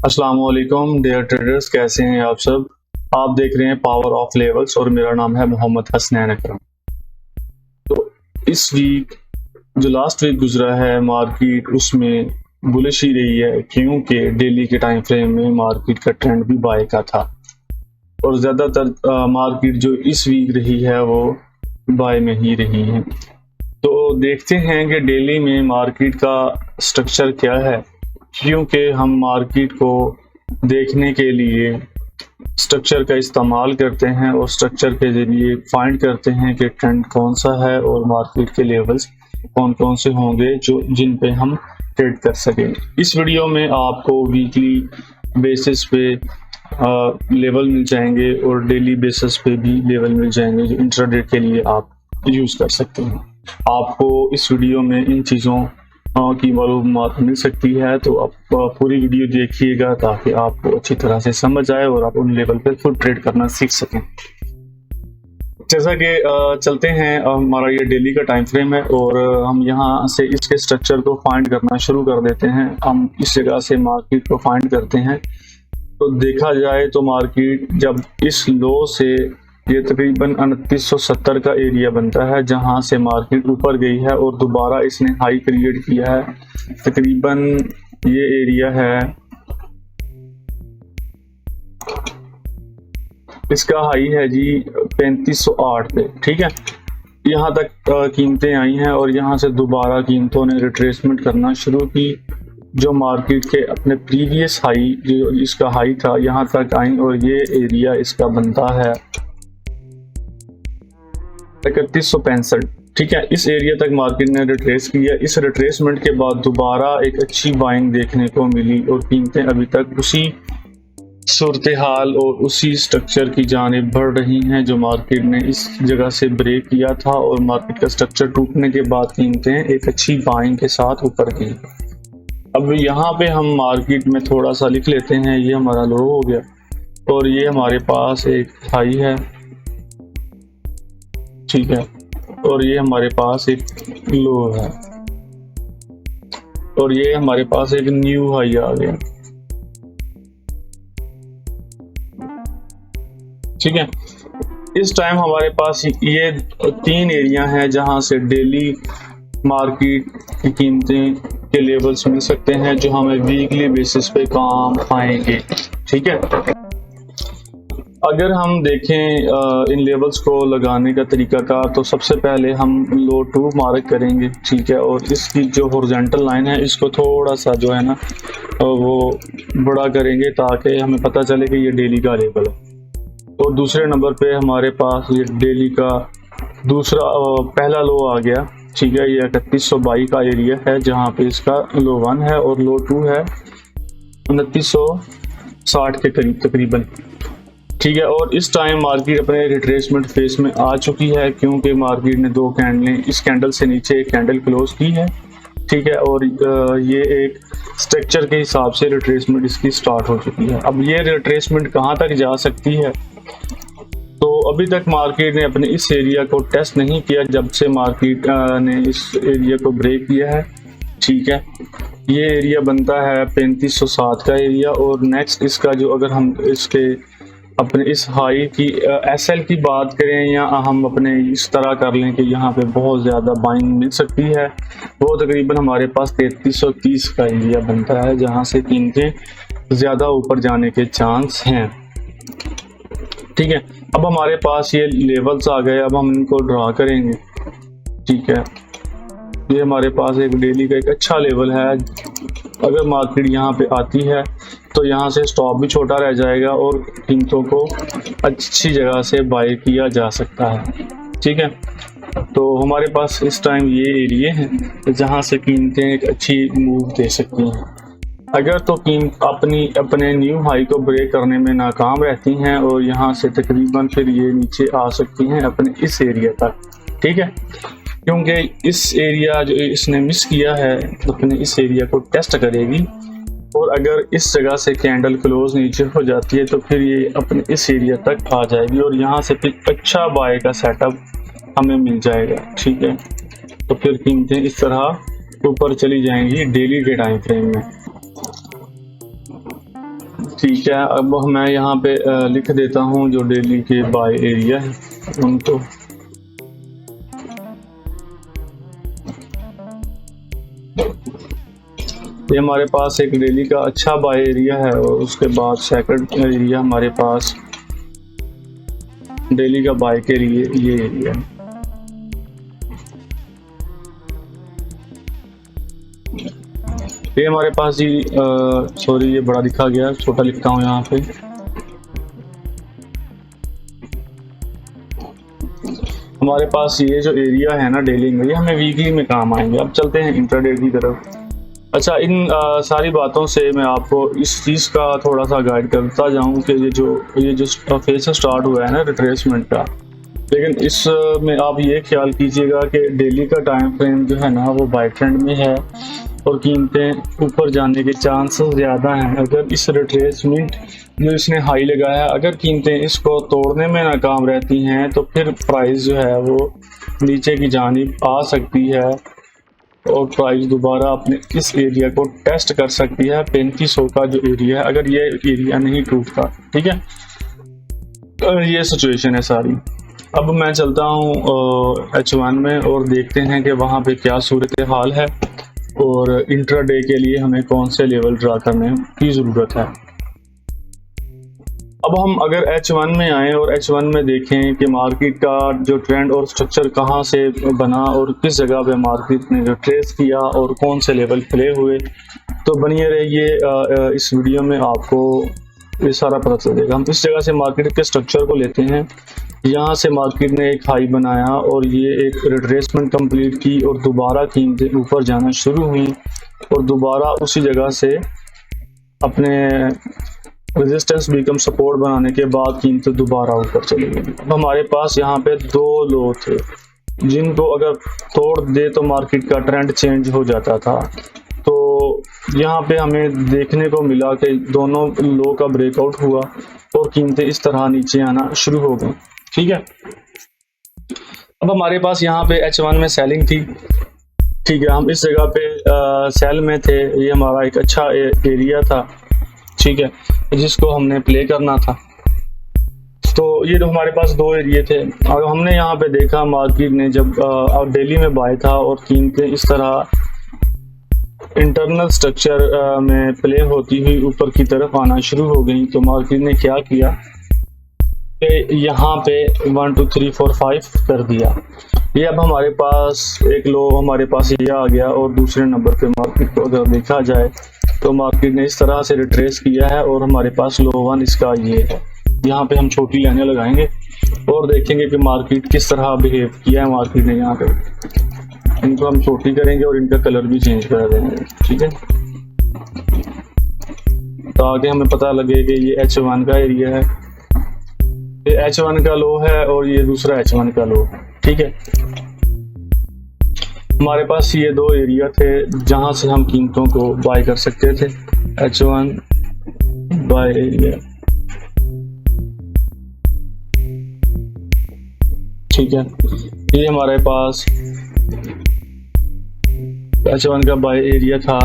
अस्सलाम वालेकुम dear traders, कैसे हैं आप सब। आप देख रहे हैं पावर ऑफ लेवल्स और मेरा नाम है मोहम्मद हसनैन अकरम। तो इस वीक जो लास्ट वीक गुजरा है मार्केट उसमें बुलिश ही रही है, क्योंकि डेली के टाइम फ्रेम में मार्केट का ट्रेंड भी बाय का था और ज़्यादातर मार्केट जो इस वीक रही है वो बाय में ही रही है। तो देखते हैं कि डेली में मार्केट का स्ट्रक्चर क्या है, क्योंकि हम मार्केट को देखने के लिए स्ट्रक्चर का इस्तेमाल करते हैं और स्ट्रक्चर के ज़रिए फाइंड करते हैं कि ट्रेंड कौन सा है और मार्केट के लेवल्स कौन कौन से होंगे जो जिन पे हम ट्रेड कर सकें। इस वीडियो में आपको वीकली बेसिस पे लेवल मिल जाएंगे और डेली बेसिस पे भी लेवल मिल जाएंगे जो इंट्राडे के लिए आप यूज़ कर सकते हैं। आपको इस वीडियो में इन चीज़ों की मालूमात मिल सकती है, तो आप पूरी वीडियो देखिएगा ताकि आपको अच्छी तरह से समझ आए और आप उन लेवल पे खुद ट्रेड करना सीख सकें। जैसा कि चलते हैं, हमारा ये डेली का टाइम फ्रेम है और हम यहाँ से इसके स्ट्रक्चर को फाइंड करना शुरू कर देते हैं। हम इस जगह से मार्केट को फाइंड करते हैं। तो देखा जाए तो मार्केट जब इस लो से ये तकरीबन 2970 का एरिया बनता है जहां से मार्केट ऊपर गई है और दोबारा इसने हाई क्रिएट किया है। तकरीबन ये एरिया है, इसका हाई है जी 3508 पे। ठीक है, यहाँ तक कीमतें आई हैं और यहाँ से दोबारा कीमतों ने रिट्रेसमेंट करना शुरू की, जो मार्केट के अपने प्रीवियस हाई जो इसका हाई था यहाँ तक आई और ये एरिया इसका बनता है 3165। ठीक है, इस एरिया तक मार्केट ने रिट्रेस किया। इस रिट्रेसमेंट के बाद दोबारा एक अच्छी बाइंग देखने को मिली और कीमतें अभी तक उसी सूरत हाल और उसी स्ट्रक्चर की जानिब बढ़ रही हैं जो मार्केट ने इस जगह से ब्रेक किया था और मार्केट का स्ट्रक्चर टूटने के बाद कीमतें एक अच्छी बाइंग के साथ ऊपर गई। अब यहाँ पे हम मार्केट में थोड़ा सा लिख लेते हैं, ये हमारा लो हो गया और ये हमारे पास एक हाई है। ठीक है, और ये हमारे पास एक लो है और ये हमारे पास एक न्यू हाई आ गया। ठीक है, इस टाइम हमारे पास ये 3 एरिया हैं जहां से डेली मार्केट की कीमतें के लेवल्स मिल सकते हैं जो हमें वीकली बेसिस पे काम आएंगे। ठीक है, अगर हम देखें इन लेवल्स को लगाने का तरीका का, तो सबसे पहले हम लो 2 मार्क करेंगे। ठीक है, और इसकी जो हॉरिजॉन्टल लाइन है इसको थोड़ा सा जो है ना वो बड़ा करेंगे ताकि हमें पता चले कि ये डेली का लेवल है। और दूसरे नंबर पे हमारे पास ये डेली का दूसरा पहला लो आ गया। ठीक है, ये 3122 का एरिया है जहाँ पे इसका लो 1 है और लो 2 है 2960 के करीब तकरीबन। ठीक है, और इस टाइम मार्केट अपने रिट्रेसमेंट फेज में आ चुकी है क्योंकि मार्केट ने 2 कैंडलें इस कैंडल से नीचे एक कैंडल क्लोज की है। ठीक है, और ये एक स्ट्रक्चर के हिसाब से रिट्रेसमेंट इसकी स्टार्ट हो चुकी है। अब ये रिट्रेसमेंट कहाँ तक जा सकती है, तो अभी तक मार्केट ने अपने इस एरिया को टेस्ट नहीं किया जब से मार्केट ने इस एरिया को ब्रेक किया है। ठीक है, ये एरिया बनता है 3507 का एरिया और नेक्स्ट इसका जो अगर हम इसके अपने इस हाई की एसएल की बात करें या हम अपने इस तरह कर लें कि यहाँ पे बहुत ज़्यादा बाइंग मिल सकती है, वो तकरीबन हमारे पास 3330 का एरिया बनता है जहाँ से कीमतें ज़्यादा ऊपर जाने के चांस हैं। ठीक है, अब हमारे पास ये लेवल्स आ गए, अब हम इनको ड्रा करेंगे। ठीक है, ये हमारे पास एक डेली का एक अच्छा लेवल है। अगर मार्केट यहाँ पे आती है तो यहाँ से स्टॉप भी छोटा रह जाएगा और कीमतों को अच्छी जगह से बाय किया जा सकता है। ठीक है, तो हमारे पास इस टाइम ये एरिया है जहाँ से कीमतें एक अच्छी मूव दे सकती हैं। अगर तो कीमत अपने न्यू हाई को ब्रेक करने में नाकाम रहती हैं और यहाँ से तकरीबन फिर ये नीचे आ सकती हैं अपने इस एरिया तक। ठीक है, क्योंकि इस एरिया जो इसने मिस किया है अपने इस एरिया को टेस्ट करेगी और अगर इस जगह से कैंडल क्लोज नीचे हो जाती है तो फिर ये अपने इस एरिया तक आ जाएगी और यहाँ से फिर अच्छा बाय का सेटअप हमें मिल जाएगा। ठीक है, तो फिर कीमतें इस तरह ऊपर चली जाएंगी डेली के टाइम फ्रेम में। ठीक है, अब मैं यहाँ पे लिख देता हूँ जो डेली के बाय एरिया है उनको। ये हमारे पास एक डेली का अच्छा बाय एरिया है और उसके बाद सेकंड एरिया हमारे पास डेली का बाय के लिए ये एरिया है। ये हमारे पास ही सॉरी ये बड़ा लिखा गया, छोटा लिखता हूँ यहाँ पे। हमारे पास ये जो एरिया है ना डेली में, ये हमें वीकली में काम आएंगे। अब चलते हैं इंट्राडे की तरफ। अच्छा, इन सारी बातों से मैं आपको इस चीज़ का थोड़ा सा गाइड करता जाऊं कि ये जो फेज स्टार्ट हुआ है ना रिट्रेसमेंट का, लेकिन इस में आप ये ख्याल कीजिएगा कि डेली का टाइम फ्रेम जो है ना वो बाय ट्रेंड में है और कीमतें ऊपर जाने के चांसेस ज़्यादा हैं। अगर इस रिट्रेसमेंट जो इसने हाई लगाया, अगर कीमतें इसको तोड़ने में नाकाम रहती हैं तो फिर प्राइस जो है वो नीचे की जानिब आ सकती है और प्राइस दोबारा अपने इस एरिया को टेस्ट कर सकती है। 3500 का जो एरिया है, अगर ये एरिया नहीं टूटता, ठीक है, तो ये सिचुएशन है सारी। अब मैं चलता हूँ H1 में और देखते हैं कि वहाँ पे क्या सूरत हाल है और इंट्राडे के लिए हमें कौन से लेवल ड्रा करने की ज़रूरत है। अब हम अगर H1 में आए और H1 में देखें कि मार्केट का जो ट्रेंड और स्ट्रक्चर कहाँ से बना और किस जगह पे मार्केट ने जो ट्रेस किया और कौन से लेवल प्ले हुए, तो बनिए रहिए इस वीडियो में, आपको ये सारा पता चलेगा। हम इस जगह से मार्केट के स्ट्रक्चर को लेते हैं। यहाँ से मार्केट ने एक हाई बनाया और ये एक रिट्रेसमेंट कंप्लीट की और दोबारा कीमतें ऊपर जाना शुरू हुई और दोबारा उसी जगह से अपने रेजिस्टेंस बिकम सपोर्ट बनाने के बाद कीमतें दोबारा ऊपर चली गई। अब हमारे पास यहाँ पे दो लो थे जिनको अगर तोड़ दे तो मार्केट का ट्रेंड चेंज हो जाता था। तो यहाँ पे हमें देखने को मिला कि दोनों लो का ब्रेकआउट हुआ और कीमतें इस तरह नीचे आना शुरू हो गई, ठीक है। अब हमारे पास यहाँ पे H1 में सेलिंग थी, ठीक है, हम इस जगह पे सेल में थे। ये हमारा एक अच्छा एरिया था, ठीक है, जिसको हमने प्ले करना था। तो ये तो हमारे पास दो एरिया थे। और हमने यहाँ पे देखा मार्केट ने जब डेली में बाय था और कीमतें इस तरह इंटरनल स्ट्रक्चर में प्ले होती हुई ऊपर की तरफ आना शुरू हो गई, तो मार्केट ने क्या किया कि यहाँ पे 1 2 3 4 5 कर दिया। ये अब हमारे पास एक लो हमारे पास ये आ गया और दूसरे नंबर पे मार्केट को अगर देखा जाए तो मार्केट ने इस तरह से रिट्रेस किया है और हमारे पास लो 1 इसका ये है। यहाँ पे हम छोटी लाइनें लगाएंगे और देखेंगे कि मार्केट किस तरह बिहेव किया है। मार्केट ने यहाँ पे इनको हम छोटी करेंगे और इनका कलर भी चेंज कर देंगे, ठीक है, ताकि हमें पता लगे कि ये H1 का एरिया है, ये H1 का लो है और ये दूसरा H1 का लो, ठीक है। हमारे पास ये दो एरिया थे जहां से हम कीमतों को बाय कर सकते थे। H1 बाय एरिया, ठीक है, ये हमारे पास H1 का बाय एरिया था।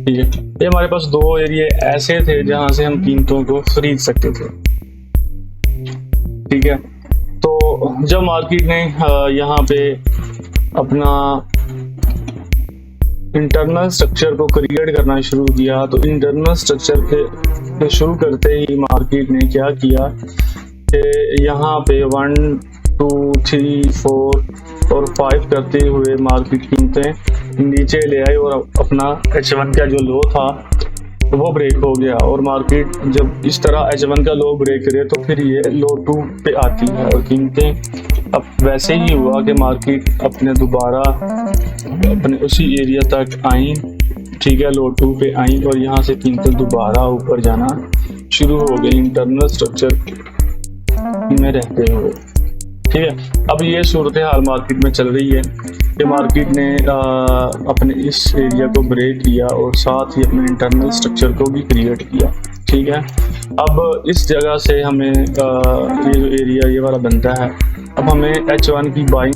ठीक है, ये हमारे पास दो एरिया ऐसे थे जहां से हम कीमतों को खरीद सकते थे, ठीक है। तो जब मार्केट ने यहाँ पे अपना इंटरनल स्ट्रक्चर को क्रिएट करना शुरू किया, तो इंटरनल स्ट्रक्चर के शुरू करते ही मार्केट ने क्या किया कि यहाँ पे 1 2 3 4 और 5 करते हुए मार्केट कीमतें नीचे ले आई और अपना H1 का जो लो था वो ब्रेक हो गया। और मार्केट जब इस तरह H1 का लो ब्रेक करे तो फिर ये लो 2 पे आती है और कीमतें अब वैसे ही हुआ कि मार्केट अपने दोबारा अपने उसी एरिया तक आई, ठीक है, लो 2 पे आई और यहाँ से कीमतें दोबारा ऊपर जाना शुरू हो गई इंटरनल स्ट्रक्चर में रहते हुए, ठीक है। अब ये सूरत हाल मार्केट में चल रही है कि मार्केट ने अपने इस एरिया को ब्रेक किया और साथ ही अपने इंटरनल स्ट्रक्चर को भी क्रिएट किया, ठीक है। अब इस जगह से हमें ये जो एरिया ये वाला बनता है, अब हमें H1 की बाइंग